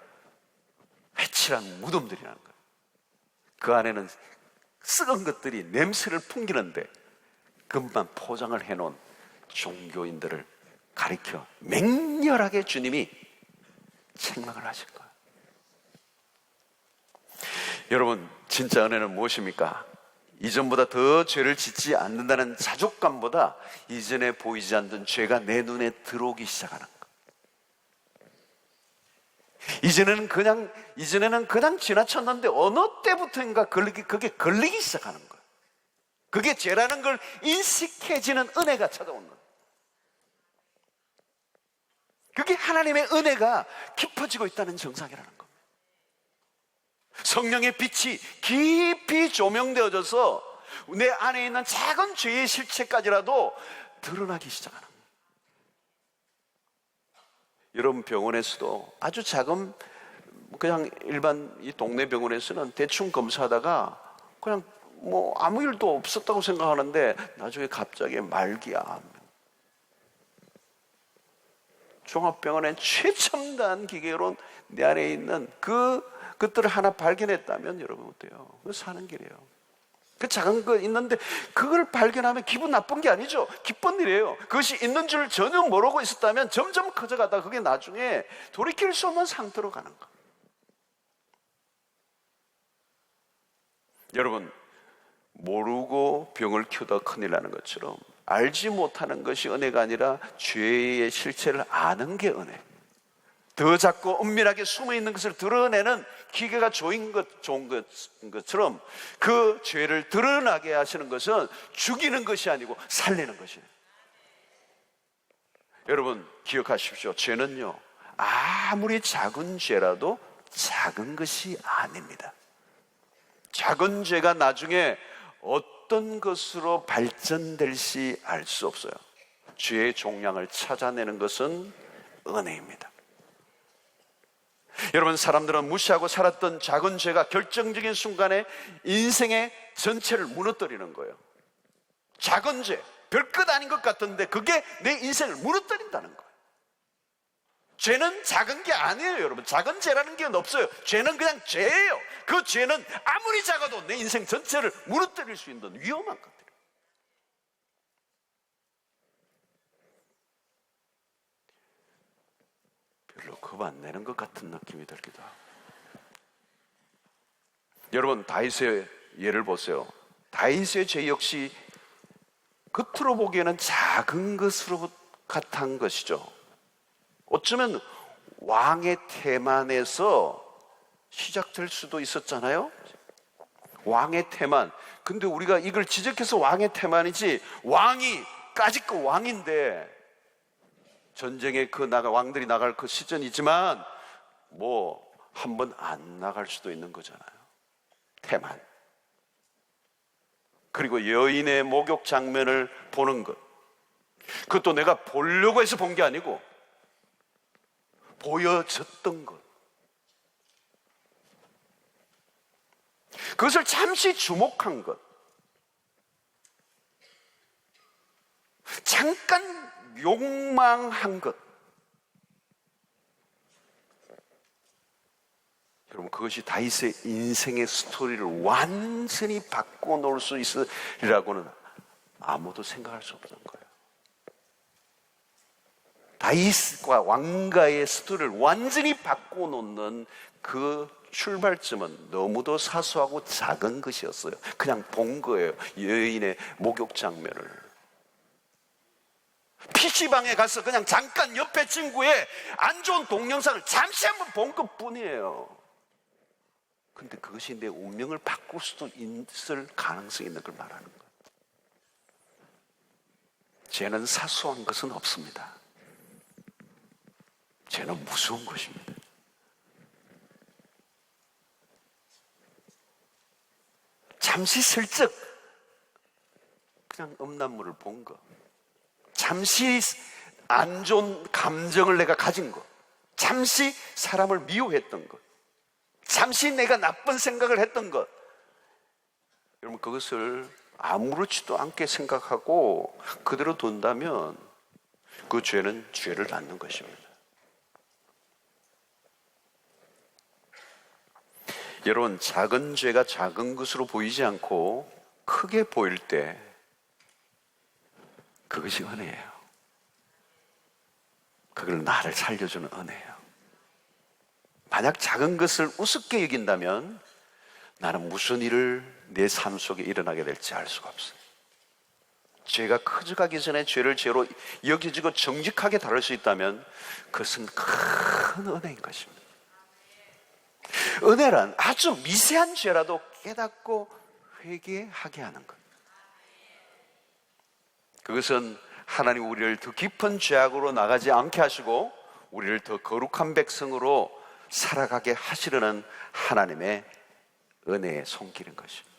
회칠한 무덤들이라는 거예요. 그 안에는 썩은 것들이 냄새를 풍기는데 그것만 포장을 해놓은 종교인들을 가리켜 맹렬하게 주님이 책망을 하신 거예요. 여러분, 진짜 은혜는 무엇입니까? 이전보다 더 죄를 짓지 않는다는 자족감보다 이전에 보이지 않던 죄가 내 눈에 들어오기 시작하는 거예요. 이전에는 그냥 지나쳤는데 어느 때부터인가 그게 걸리기 시작하는 거예요. 그게 죄라는 걸 인식해지는 은혜가 찾아오는 거예요. 그게 하나님의 은혜가 깊어지고 있다는 정상이라는 겁니다. 성령의 빛이 깊이 조명되어져서 내 안에 있는 작은 죄의 실체까지라도 드러나기 시작하는 거예요. 여러분, 병원에서도 아주 작은, 그냥 일반 이 동네 병원에서는 대충 검사하다가 그냥 뭐 아무 일도 없었다고 생각하는데 나중에 갑자기 말기암, 종합병원의 최첨단 기계로 내 안에 있는 그것들을 하나 발견했다면 여러분 어때요? 그거 사는 길이에요. 그 작은 거 있는데 그걸 발견하면 기분 나쁜 게 아니죠. 기쁜 일이에요. 그것이 있는 줄 전혀 모르고 있었다면 점점 커져가다가 그게 나중에 돌이킬 수 없는 상태로 가는 거. 여러분, 모르고 병을 키우다 큰일 나는 것처럼 알지 못하는 것이 은혜가 아니라 죄의 실체를 아는 게 은혜. 더 작고 은밀하게 숨어있는 것을 드러내는 기계가 좋은 것처럼 그 죄를 드러나게 하시는 것은 죽이는 것이 아니고 살리는 것이에요. 여러분, 기억하십시오. 죄는요, 아무리 작은 죄라도 작은 것이 아닙니다. 작은 죄가 나중에 어떤 것으로 발전될지 알 수 없어요. 죄의 종량을 찾아내는 것은 은혜입니다. 여러분, 사람들은 무시하고 살았던 작은 죄가 결정적인 순간에 인생의 전체를 무너뜨리는 거예요. 작은 죄, 별것 아닌 것 같은데 그게 내 인생을 무너뜨린다는 거예요. 죄는 작은 게 아니에요, 여러분. 작은 죄라는 게 없어요. 죄는 그냥 죄예요. 그 죄는 아무리 작아도 내 인생 전체를 무너뜨릴 수 있는 위험한 것들이에요. 별로 겁 안 내는 것 같은 느낌이 들기도 하고. 여러분, 다윗의 예를 보세요. 다윗의 죄 역시 겉으로 보기에는 작은 것으로 같은 것이죠. 어쩌면 왕의 태만에서 시작될 수도 있었잖아요. 왕의 태만. 근데 우리가 이걸 지적해서 왕의 태만이지, 왕이 까짓 왕인데 전쟁에 왕들이 나갈 그 시즌이지만 뭐 한 번 안 나갈 수도 있는 거잖아요. 태만. 그리고 여인의 목욕 장면을 보는 것, 그것도 내가 보려고 해서 본 게 아니고 보여졌던 것. 그것을 잠시 주목한 것, 잠깐 욕망한 것, 여러분, 그것이 다윗의 인생의 스토리를 완전히 바꿔놓을 수 있으리라고는 아무도 생각할 수 없는 거예요. 다윗과 왕가의 스토리를 완전히 바꿔놓는 그 출발점은 너무도 사소하고 작은 것이었어요. 그냥 본 거예요. 여인의 목욕 장면을. PC방에 가서 그냥 잠깐 옆에 친구의 안 좋은 동영상을 잠시 한번 본 것뿐이에요. 근데 그것이 내 운명을 바꿀 수도 있을 가능성이 있는 걸 말하는 거예요. 죄는 사소한 것은 없습니다. 죄는 무서운 것입니다. 잠시 슬쩍 그냥 음란물을 본 거, 잠시 안 좋은 감정을 내가 가진 거, 잠시 사람을 미워했던 것, 잠시 내가 나쁜 생각을 했던 것, 여러분, 그것을 아무렇지도 않게 생각하고 그대로 둔다면 그 죄는 죄를 낳는 것입니다. 여러분, 작은 죄가 작은 것으로 보이지 않고 크게 보일 때 그것이 은혜예요. 그걸 나를 살려주는 은혜예요. 만약 작은 것을 우습게 여긴다면 나는 무슨 일을 내 삶 속에 일어나게 될지 알 수가 없어요. 죄가 커져가기 전에 죄를 죄로 여겨지고 정직하게 다룰 수 있다면 그것은 큰 은혜인 것입니다. 은혜란 아주 미세한 죄라도 깨닫고 회개하게 하는 것. 그것은 하나님 우리를 더 깊은 죄악으로 나가지 않게 하시고 우리를 더 거룩한 백성으로 살아가게 하시려는 하나님의 은혜의 손길인 것입니다.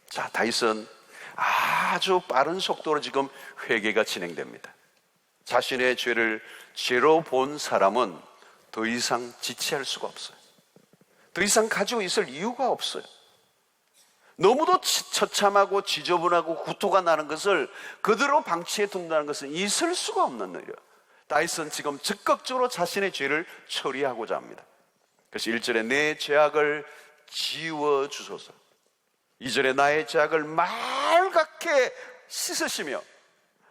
자, 다윗은 아주 빠른 속도로 지금 회개가 진행됩니다. 자신의 죄를 죄로 본 사람은 더 이상 지체할 수가 없어요. 더 이상 가지고 있을 이유가 없어요. 너무도 처참하고 지저분하고 구토가 나는 것을 그대로 방치해 둔다는 것은 있을 수가 없는 일이에요. 다윗은 지금 적극적으로 자신의 죄를 처리하고자 합니다. 그래서 1절에 내 죄악을 지워주소서, 2절에 나의 죄악을 맑게 씻으시며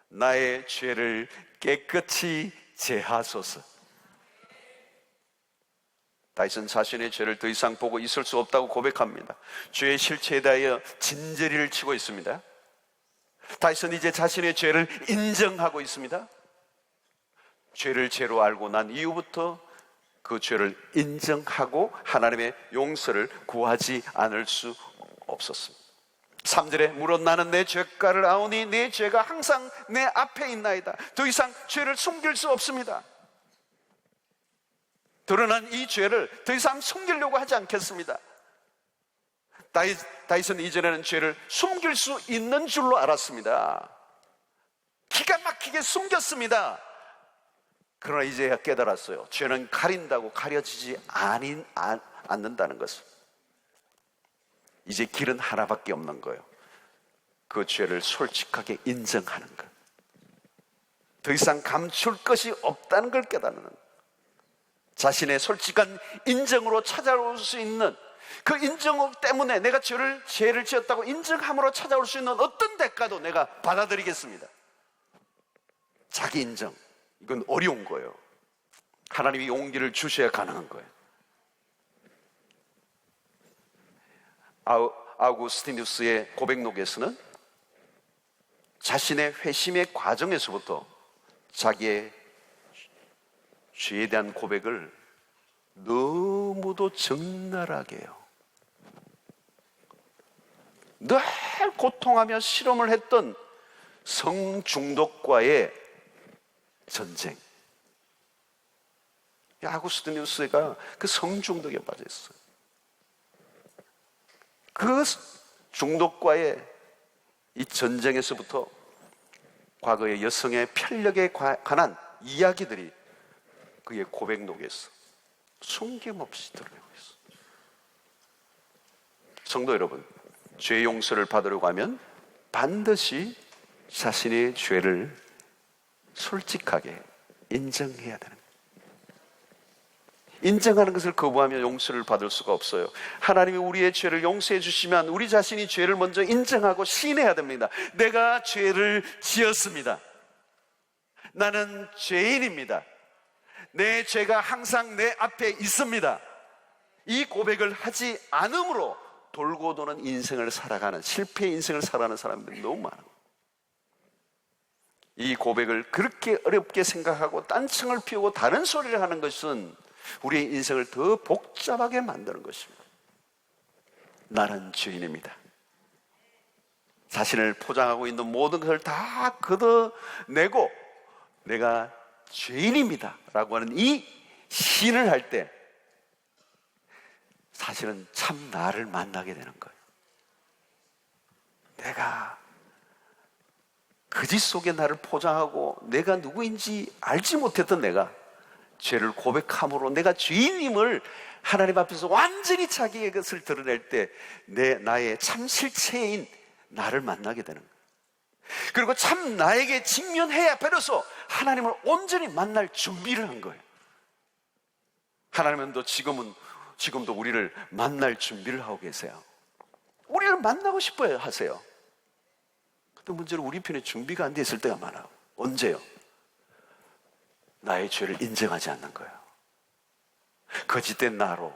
나의 죄를 깨끗이 제하소서. 다윗은 자신의 죄를 더 이상 보고 있을 수 없다고 고백합니다. 죄의 실체에 대하여 진저리를 치고 있습니다. 다윗은 이제 자신의 죄를 인정하고 있습니다. 죄를 죄로 알고 난 이후부터 그 죄를 인정하고 하나님의 용서를 구하지 않을 수 없었습니다. 3절에 물론 나는 내 죄가를 아오니 내 죄가 항상 내 앞에 있나이다. 더 이상 죄를 숨길 수 없습니다. 드러난 이 죄를 더 이상 숨기려고 하지 않겠습니다. 다윗은 이전에는 죄를 숨길 수 있는 줄로 알았습니다. 기가 막히게 숨겼습니다. 그러나 이제야 깨달았어요. 죄는 가린다고 가려지지 않는다는 것을. 이제 길은 하나밖에 없는 거예요. 그 죄를 솔직하게 인정하는 것. 더 이상 감출 것이 없다는 걸 깨닫는 것. 자신의 솔직한 인정으로 찾아올 수 있는 그 인정 때문에 내가 죄를 지었다고 인정함으로 찾아올 수 있는 어떤 대가도 내가 받아들이겠습니다. 자기 인정, 이건 어려운 거예요. 하나님이 용기를 주셔야 가능한 거예요. 아우구스티누스의 고백록에서는 자신의 회심의 과정에서부터 자기의 죄에 대한 고백을 너무도 적나라하게 해요. 늘 고통하며 실험을 했던 성중독과의 전쟁. 아구스티누스가 그 성중독에 빠져 있어요. 그 중독과의 이 전쟁에서부터 과거의 여성의 편력에 관한 이야기들이 그의 고백록에서 숨김없이 드러내고 있어요. 성도 여러분, 죄 용서를 받으려고 하면 반드시 자신의 죄를 솔직하게 인정해야 되는 거예요. 인정하는 것을 거부하면 용서를 받을 수가 없어요. 하나님이 우리의 죄를 용서해 주시면 우리 자신이 죄를 먼저 인정하고 시인해야 됩니다. 내가 죄를 지었습니다. 나는 죄인입니다. 내 죄가 항상 내 앞에 있습니다. 이 고백을 하지 않으므로 돌고 도는 인생을 살아가는, 실패의 인생을 살아가는 사람들이 너무 많아요. 이 고백을 그렇게 어렵게 생각하고 딴청을 피우고 다른 소리를 하는 것은 우리의 인생을 더 복잡하게 만드는 것입니다. 나는 죄인입니다. 자신을 포장하고 있는 모든 것을 다 걷어내고 내가 죄인입니다 라고 하는 이 시인을 할 때 사실은 참 나를 만나게 되는 거예요. 내가 거짓 속에 나를 포장하고 내가 누구인지 알지 못했던 내가 죄를 고백함으로 내가 죄인임을 하나님 앞에서 완전히 자기의 것을 드러낼 때 나의 참 실체인 나를 만나게 되는 거예요. 그리고 참 나에게 직면해야 비로소 하나님을 온전히 만날 준비를 한 거예요. 하나님은 지금도 우리를 만날 준비를 하고 계세요. 우리를 만나고 싶어요 하세요. 근데 문제는 우리 편에 준비가 안 돼 있을 때가 많아요. 언제요? 나의 죄를 인정하지 않는 거예요. 거짓된 나로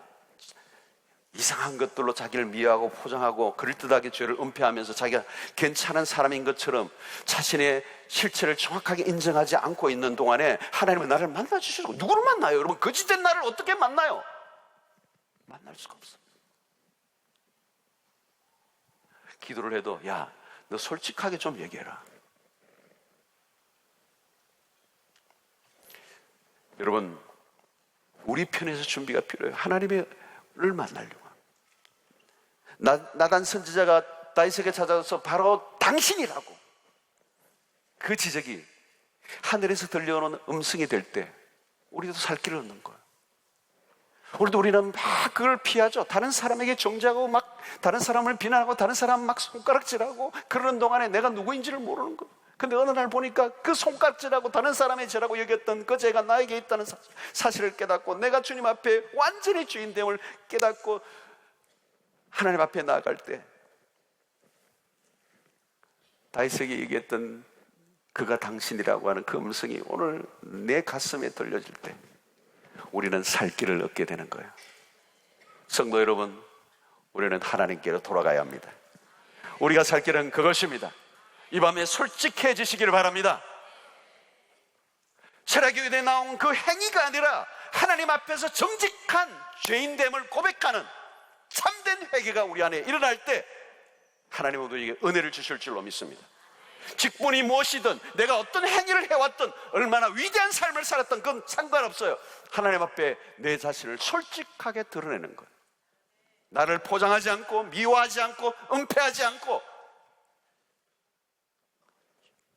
이상한 것들로 자기를 미워하고 포장하고 그럴듯하게 죄를 은폐하면서 자기가 괜찮은 사람인 것처럼 자신의 실체를 정확하게 인정하지 않고 있는 동안에 하나님은 나를 만나주시고, 누구를 만나요? 여러분, 거짓된 나를 어떻게 만나요? 만날 수가 없어요. 기도를 해도 야, 너 솔직하게 좀 얘기해라. 여러분, 우리 편에서 준비가 필요해요. 하나님을 만나려고. 나단 선지자가 다윗에게 찾아와서 바로 당신이라고 그 지적이 하늘에서 들려오는 음성이 될 때 우리도 살 길을 얻는 거예요. 우리는 막 그걸 피하죠. 다른 사람에게 정죄하고 막 다른 사람을 비난하고 다른 사람 막 손가락질하고 그러는 동안에 내가 누구인지를 모르는 거예요. 근데 어느 날 보니까 그 손가락질하고 다른 사람의 죄라고 여겼던 그 죄가 나에게 있다는 사실을 깨닫고 내가 주님 앞에 완전히 주인됨을 깨닫고 하나님 앞에 나아갈 때 다윗에게 얘기했던 그가 당신이라고 하는 그 음성이 오늘 내 가슴에 들려질 때 우리는 살 길을 얻게 되는 거예요. 성도 여러분, 우리는 하나님께로 돌아가야 합니다. 우리가 살 길은 그것입니다. 이 밤에 솔직해지시기를 바랍니다. 철학교회에 나온 그 행위가 아니라 하나님 앞에서 정직한 죄인됨을 고백하는 참된 회개가 우리 안에 일어날 때 하나님은 우리에게 은혜를 주실 줄로 믿습니다. 직분이 무엇이든 내가 어떤 행위를 해왔든 얼마나 위대한 삶을 살았든 그건 상관없어요. 하나님 앞에 내 자신을 솔직하게 드러내는 것, 나를 포장하지 않고 미워하지 않고 은폐하지 않고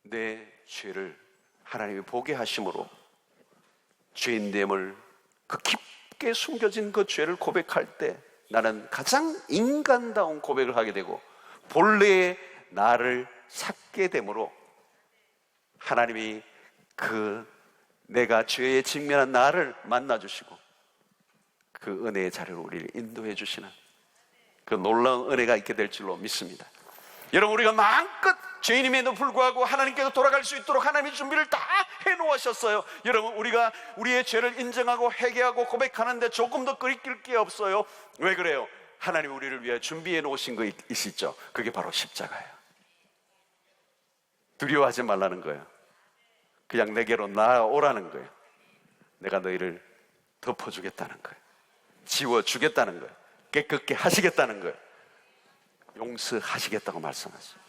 내 죄를 하나님이 보게 하심으로 죄인됨을 그 깊게 숨겨진 그 죄를 고백할 때 나는 가장 인간다운 고백을 하게 되고 본래의 나를 찾게 되므로 하나님이 그 내가 죄에 직면한 나를 만나주시고 그 은혜의 자리로 우리를 인도해 주시는 그 놀라운 은혜가 있게 될 줄로 믿습니다. 여러분, 우리가 마음껏 죄인임에도 불구하고 하나님께로 돌아갈 수 있도록 하나님이 준비를 다 해놓으셨어요. 여러분, 우리가 우리의 죄를 인정하고 회개하고 고백하는데 조금 더 끓일 게 없어요. 왜 그래요? 하나님이 우리를 위해 준비해 놓으신 거 있죠. 그게 바로 십자가예요. 두려워하지 말라는 거예요. 그냥 내게로 나아오라는 거예요. 내가 너희를 덮어주겠다는 거예요. 지워주겠다는 거예요. 깨끗게 하시겠다는 거예요. 용서하시겠다고 말씀하세요.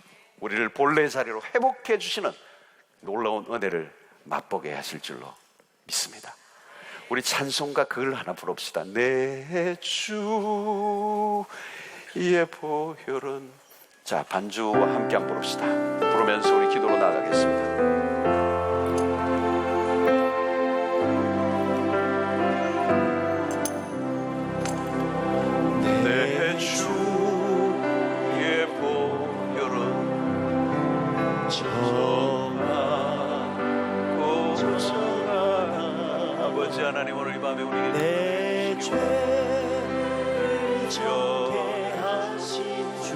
우리를 본래의 자리로 회복해 주시는 놀라운 은혜를 맛보게 하실 줄로 믿습니다. 우리 찬송가 그걸 하나 부릅시다. 내 주의 보혈은. 자, 반주와 함께 한번 부릅시다. 부르면서 우리 기도로 나아가겠습니다. 내 주 하나님 오늘 이 밤에 우리에게 내 죄를 정케 하신 주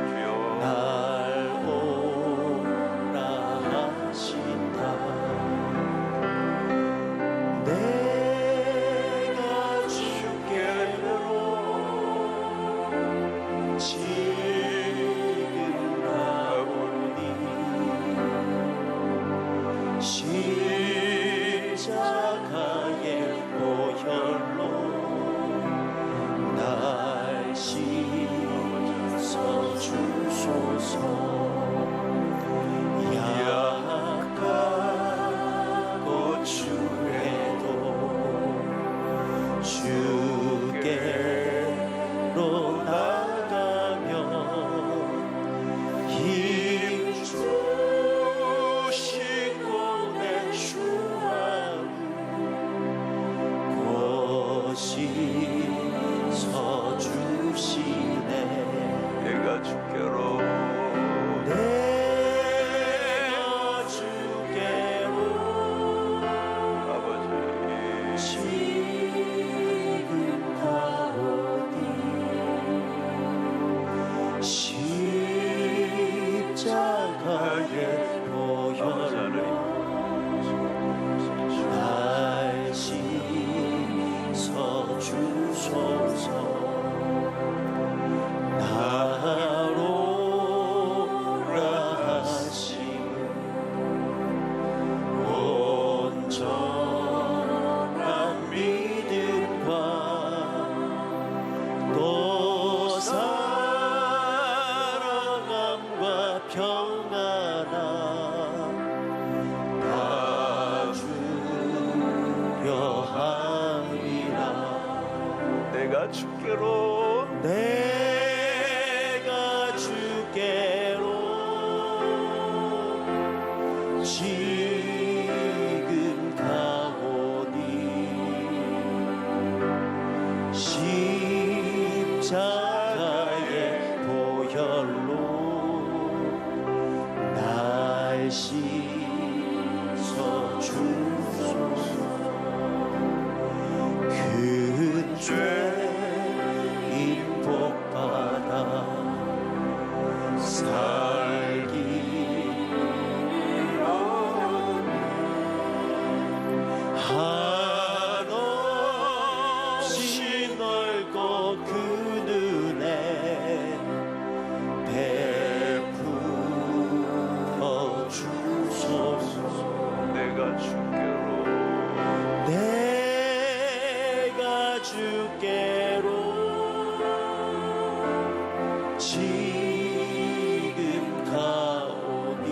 주여 날 오라 하신다. 내가 주께로 지금 가오니 십자가의 보혈로 날 씻어 주소서. 약하고 추해도 주께로 나가며 힘 주시고 내 주마음 고시서 주시네. 내가 주께로 내가 주께로 아버지 지금 가오니 십자가의 보혈로 날 씻어 주소서. 나로 오라 하심 온전한 믿음과 또 사랑함과 평안함 다 주려 함이라. 내가 주께로 내가 주께로 지금 가오니 십자가의 보혈로 날 씻어 주소서. 큰 죄인 복받아 살기 한없이 넓고 그 눈에 베풀어 주소서. 내가 주께로 내가 주께로 지금 가오니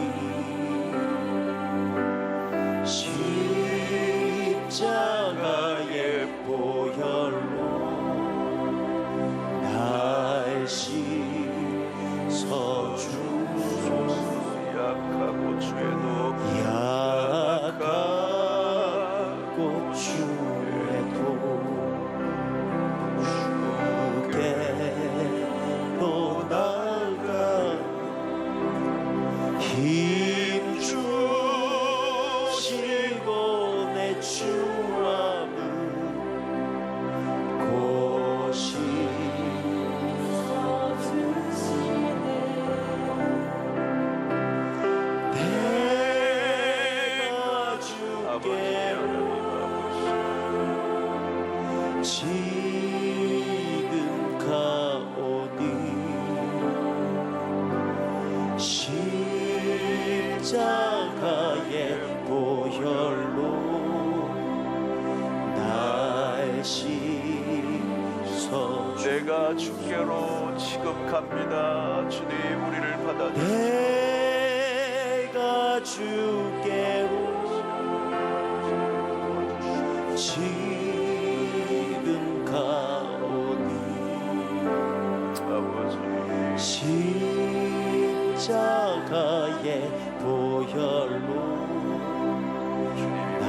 십자가의 보혈로 날 씻어 주소서. 약하고 죄도 약하고 추해도 주께로 나가 힘 주시고 내 주함을 고시서 주시네. 내가 아버지 주께로 지금 가오니 십자가의 보혈로 날 씻어 내가 주께로 지금 갑니다. 주님 우리를 받아주시고 내가 주께로 지금 가오니 아버지 십자가의 보혈로 날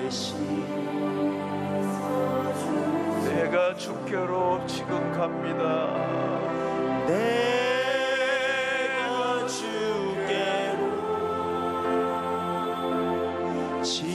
씻어 내가 주께로 지금 갑니다. 내가 주께로 지금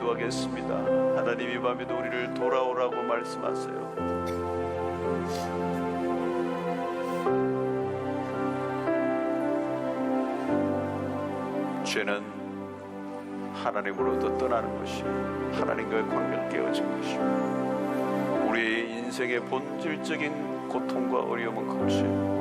기도하겠습니다. 하나님 이 밤에도 우리를 돌아오라고 말씀하세요. 죄는 하나님으로부터 떠나는 것이고 하나님과의 관계를 깨어진 것이고 우리의 인생의 본질적인 고통과 어려움은 그것이에요.